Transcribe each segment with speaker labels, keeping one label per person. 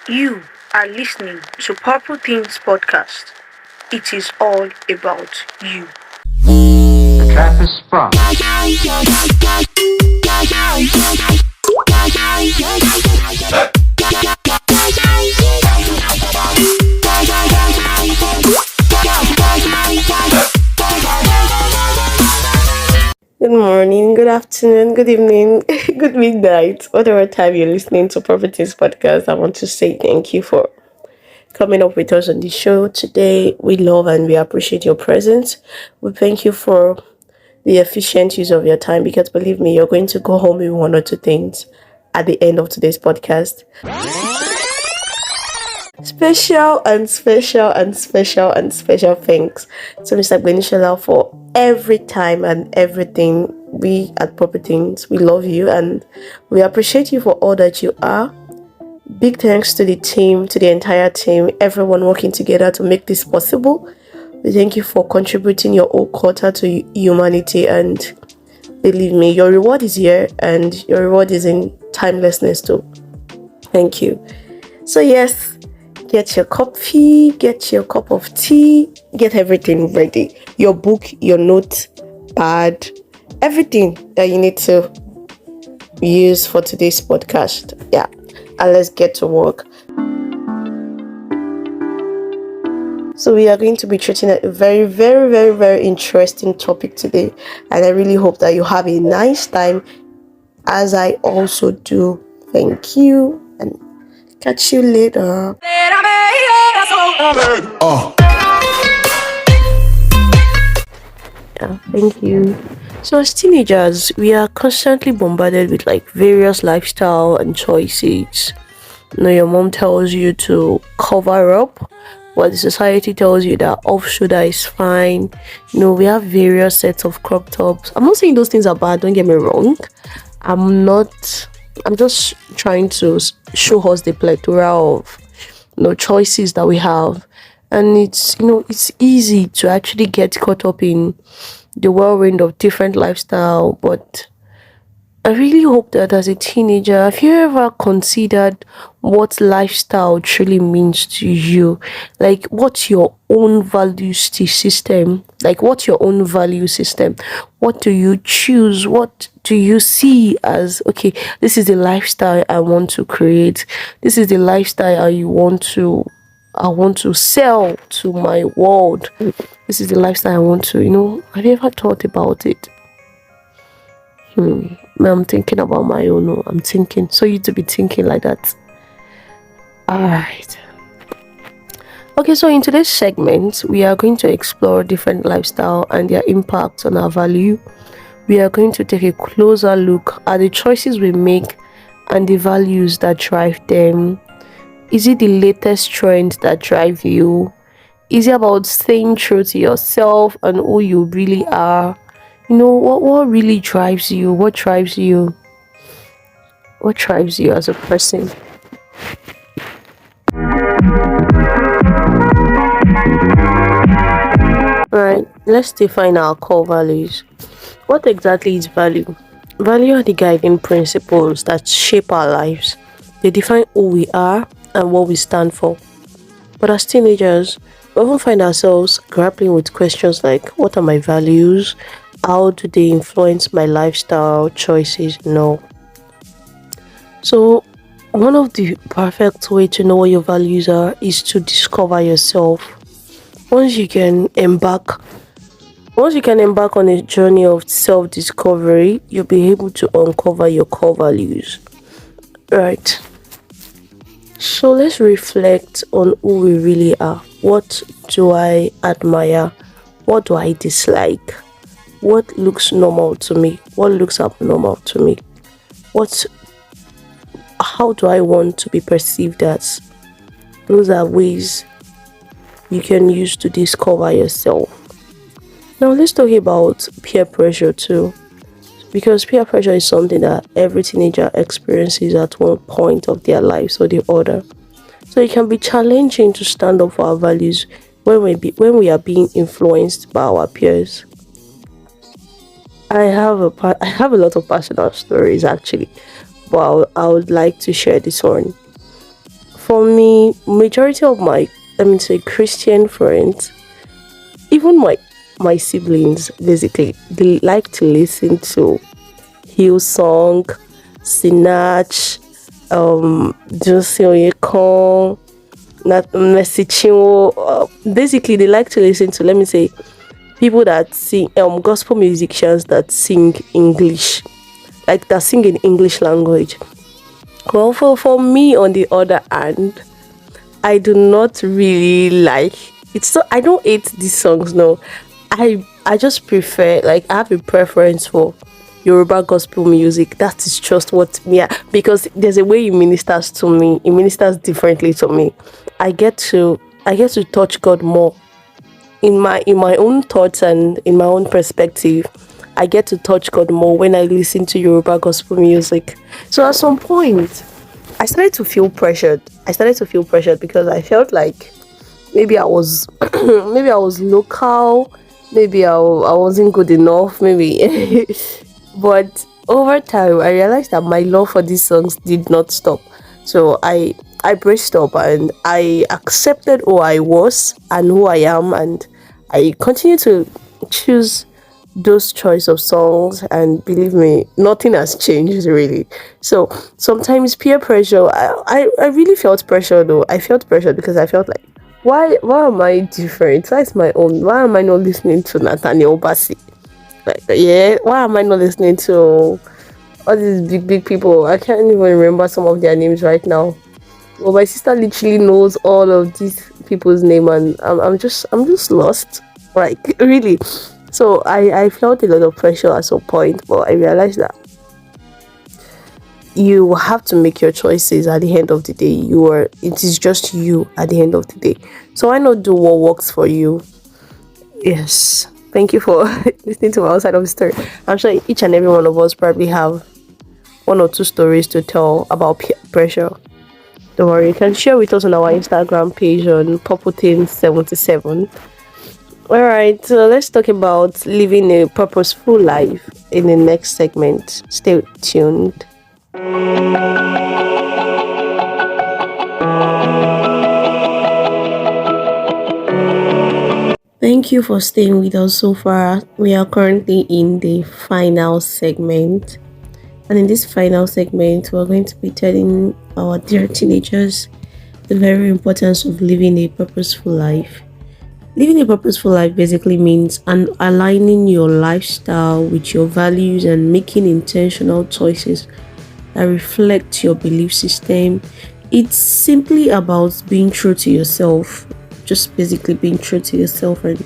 Speaker 1: You are listening to Purple Things Podcast. It is all about you.
Speaker 2: The trap is sprung.
Speaker 3: Good morning, good afternoon, good evening, good midnight, whatever time you're listening to Properties Podcast. I want to say thank you for coming up with us on the show today. We love and we appreciate your presence. We thank you for the efficient use of your time because believe me, you're going to go home with one or two things at the end of today's podcast. Special thanks to Mr. Benishala for every time and everything. We at Properties, we love you and we appreciate you for all that you are. Big thanks to the team, to the entire team, everyone working together to make this possible. We thank you for contributing your whole quarter to humanity, and believe me, your reward is here and your reward is in timelessness too. Thank you. So yes, get your coffee, get your cup of tea, get everything ready. Your book, your notepad, everything that you need to use for today's podcast. Yeah, and let's get to work. So we are going to be treating a very interesting topic today, and I really hope that you have a nice time, as I also do. Thank you, and catch you later. Yeah, thank you. So as teenagers, we are constantly bombarded with like various lifestyle and choices. Your mom tells you to cover up, but the society tells you that off shoulder is fine. We have various sets of crop tops. I'm not saying those things are bad, don't get me wrong. I'm just trying to show us the plethora of choices that we have. And it's easy to actually get caught up in the whirlwind of different lifestyle, but I really hope that as a teenager, have you ever considered what lifestyle truly means to you? Like, what's your own value system? Like, what's your own value system? What do you choose? What do you see as, okay, this is the lifestyle I want to create. This is the lifestyle I want to sell to my world. This is the lifestyle I want to, have you ever thought about it? I'm thinking about my own. I'm thinking. So you to be thinking like that. Alright. Okay, so in today's segment, we are going to explore different lifestyle and their impact on our value. We are going to take a closer look at the choices we make and the values that drive them. Is it the latest trend that drive you? Is it about staying true to yourself and who you really are? What really drives you? What drives you? What drives you as a person? Alright, let's define our core values. What exactly is value? Value are the guiding principles that shape our lives. They define who we are and what we stand for. But as teenagers, we often find ourselves grappling with questions like, what are my values? How do they influence my lifestyle choices? No. So one of the perfect way to know what your values are is to discover yourself. Once you can embark on a journey of self-discovery, you'll be able to uncover your core values. Right. So let's reflect on who we really are. What do I admire? What do I dislike? What looks normal to me? What looks abnormal to me? How do I want to be perceived as? Those are ways you can use to discover yourself. Now let's talk about peer pressure too, because peer pressure is something that every teenager experiences at one point of their lives or the other. So it can be challenging to stand up for our values when we are being influenced by our peers. I have a lot of personal stories actually, but I would like to share this one. For me, majority of my, let me say, Christian friends, even my siblings, basically, they like to listen to Hillsong, Sinach, Josie Oyekon, not Messi Chinwo. Basically, they like to listen to, let me say, people that sing gospel musicians that sing English, like that sing in English language. Well, for me, on the other hand, I do not really like it's so I don't hate these songs. No, I just prefer, like, I have a preference for Yoruba gospel music. That is just what me, because there's a way it ministers to me. It ministers differently to me. I get to touch God more in my own thoughts and in my own perspective. I get to touch God more when I listen to Yoruba gospel music. So at some point, I started to feel pressured. I started to feel pressured because I felt like maybe I was maybe I was local, maybe I wasn't good enough, maybe. But over time, I realized that my love for these songs did not stop. So I braced up and I accepted who I was and who I am, and I continue to choose those choice of songs, and believe me, nothing has changed really. So sometimes peer pressure, I really felt pressure though. I felt pressure because I felt like, why am I different? Why is my own? Why am I not listening to Nathaniel Bassi? Like, yeah, why am I not listening to all these big people? I can't even remember some of their names right now. Well, my sister literally knows all of these people's name, and I'm just lost. Like, really. So I felt a lot of pressure at some point, but I realized that you have to make your choices at the end of the day. It is just you at the end of the day. So why not do what works for you? Yes. Thank you for listening to my outside of the story. I'm sure each and every one of us probably have one or two stories to tell about peer pressure. Don't worry, you can share with us on our Instagram page on Popotin77. Alright, so let's talk about living a purposeful life in the next segment. Stay tuned. Thank you for staying with us so far. We are currently in the final segment. And in this final segment, we're going to be telling our dear teenagers the very importance of living a purposeful life. Living a purposeful life basically means aligning your lifestyle with your values and making intentional choices that reflect your belief system. It's simply about being true to yourself, just basically being true to yourself and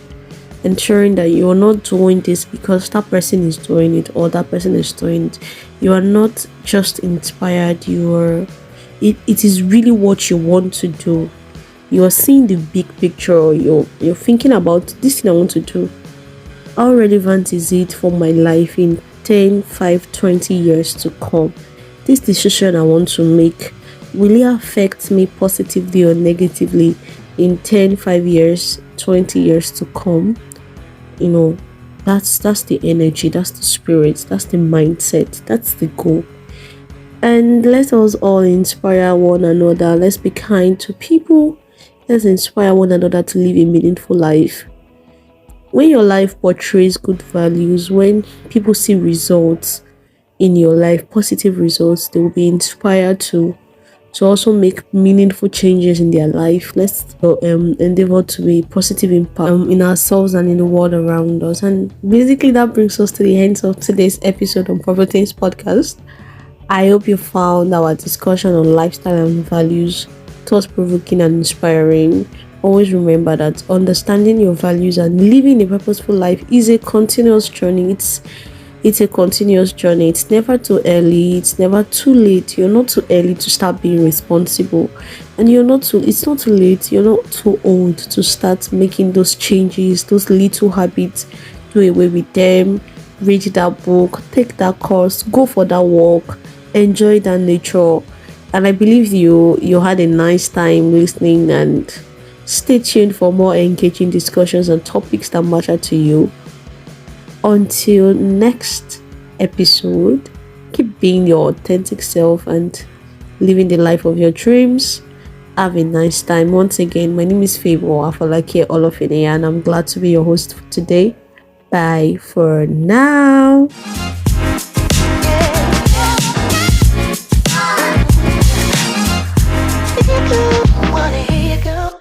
Speaker 3: ensuring that you are not doing this because that person is doing it or that person is doing it. You are not just inspired, it is really what you want to do. You are seeing the big picture, or you're thinking about this thing I want to do. How relevant is it for my life in 10, 5, 20 years to come? This decision I want to make, will it affect me positively or negatively in 10, 5 years, 20 years to come? That's the energy, that's the spirit, that's the mindset, that's the goal. And let us all inspire one another. Let's be kind to people. Let's inspire one another to live a meaningful life. When your life portrays good values, when people see results in your life, positive results, they will be inspired to also make meaningful changes in their life. Let's endeavor to be positive impact in ourselves and in the world around us. And basically that brings us to the end of today's episode on Properties Podcast. I hope you found our discussion on lifestyle and values thought-provoking and inspiring. Always remember that understanding your values and living a purposeful life is a continuous journey. It's a continuous journey. It's never too early. It's never too late. You're not too early to start being responsible, and it's not too late. You're not too old to start making those changes, those little habits. Do away with them. Read that book. Take that course. Go for that walk. Enjoy that nature. And I believe you had a nice time listening, and stay tuned for more engaging discussions on topics that matter to you. Until next episode, keep being your authentic self and living the life of your dreams. have a nice time. Once again, my name is Favor Afolake Olofine, and I'm glad to be your host for today. Bye for now.
Speaker 4: Wanna hear you go.